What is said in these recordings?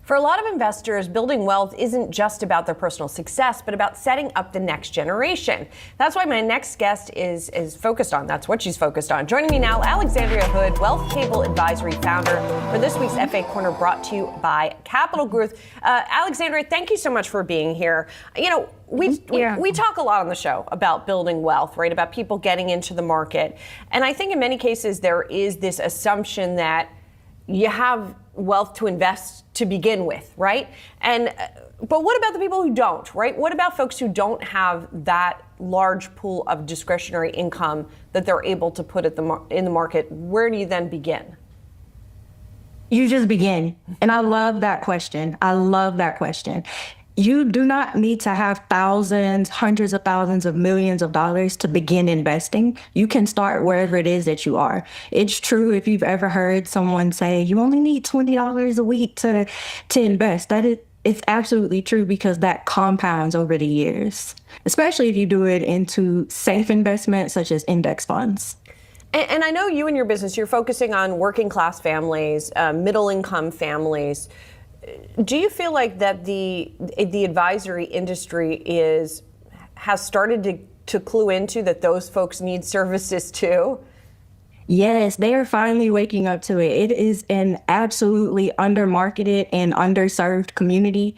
For a lot of investors, building wealth isn't just about their personal success, but about setting up the next generation. That's why my next guest is focused on. That's what she's focused on. Joining me now, Alexandria Hood, Wealth Cable Advisory founder, for this week's FA Corner, brought to you by Capital Group. Alexandria, thank you so much for being here. You know, we talk a lot on the show about building wealth, right? About people getting into the market. And I think in many cases there is this assumption that you have wealth to invest to begin with, right? But what about the people who don't, right? What about folks who don't have that large pool of discretionary income that they're able to put in the market? Where do you then begin? You just begin. And I love that question. You do not need to have thousands, hundreds of thousands of millions of dollars to begin investing. You can start wherever it is that you are. It's true if you've ever heard someone say you only need $20 a week to invest. It's absolutely true, because that compounds over the years, especially if you do it into safe investments such as index funds. And I know you and your business, you're focusing on working class families, middle income families. Do you feel like that the advisory industry has started to clue into that those folks need services too? Yes, they are finally waking up to it. It is an absolutely undermarketed and underserved community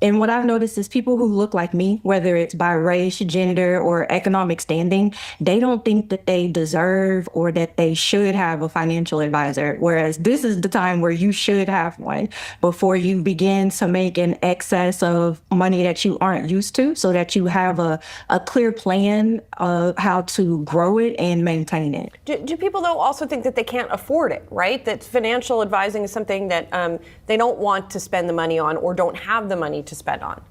and what I've noticed is people who look like me, whether it's by race, gender, or economic standing, they don't think that they deserve or that they should have a financial advisor. Whereas this is the time where you should have one before you begin to make an excess of money that you aren't used to, so that you have a clear plan of how to grow it and maintain it. Do people, though, also think that they can't afford it, right? That financial advising is something that they don't want to spend the money on or don't have the money to spend on?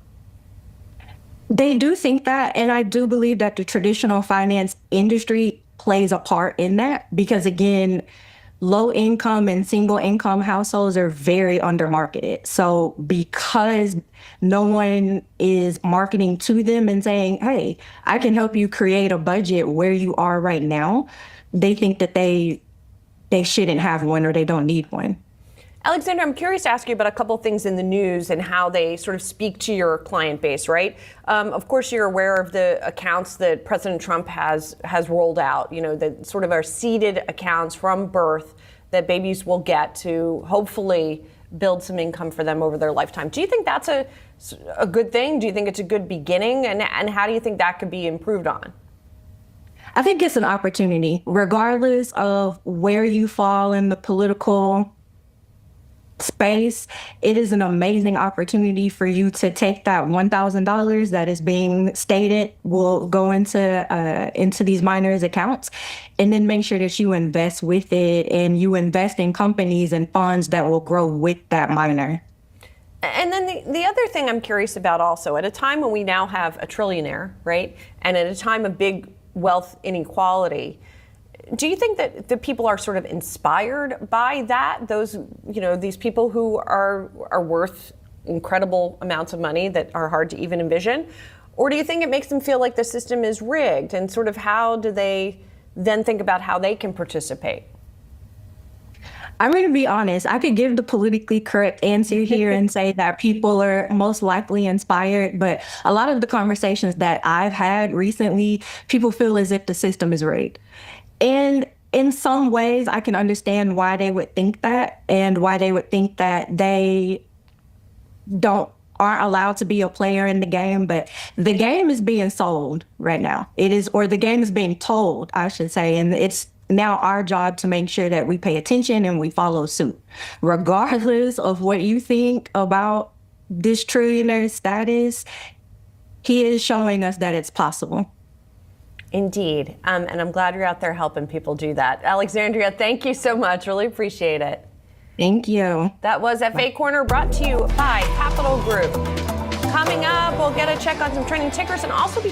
They do think that, and I do believe that the traditional finance industry plays a part in that, because again, low income and single income households are very undermarketed. So because no one is marketing to them and saying, hey, I can help you create a budget where you are right now, they think that they shouldn't have one or they don't need one. Alexandra, I'm curious to ask you about a couple of things in the news and how they sort of speak to your client base, right? Of course, you're aware of the accounts that President Trump has rolled out, you know, that sort of are seeded accounts from birth that babies will get to hopefully build some income for them over their lifetime. Do you think that's a good thing? Do you think it's a good beginning? And how do you think that could be improved on? I think it's an opportunity, regardless of where you fall in the political space. It is an amazing opportunity for you to take that $1,000 that is being stated will go into these minors' accounts, and then make sure that you invest with it and you invest in companies and funds that will grow with that minor. And then the other thing I'm curious about also, at a time when we now have a trillionaire, right, and at a time of big wealth inequality, do you think that the people are sort of inspired by that? Those, you know, these people who are worth incredible amounts of money that are hard to even envision? Or do you think it makes them feel like the system is rigged? And sort of how do they then think about how they can participate? I'm going to be honest. I could give the politically correct answer here and say that people are most likely inspired. But a lot of the conversations that I've had recently, people feel as if the system is rigged. And in some ways, I can understand why they would think that, and why they would think that they aren't allowed to be a player in the game. But the game is being sold right now. Or the game is being told, I should say. And it's now our job to make sure that we pay attention and we follow suit. Regardless of what you think about this trillionaire status, he is showing us that it's possible. Indeed. And I'm glad you're out there helping people do that. Alexandria, thank you so much. Really appreciate it. Thank you. That was FA Corner, brought to you by Capital Group. Coming up, we'll get a check on some trending tickers and also be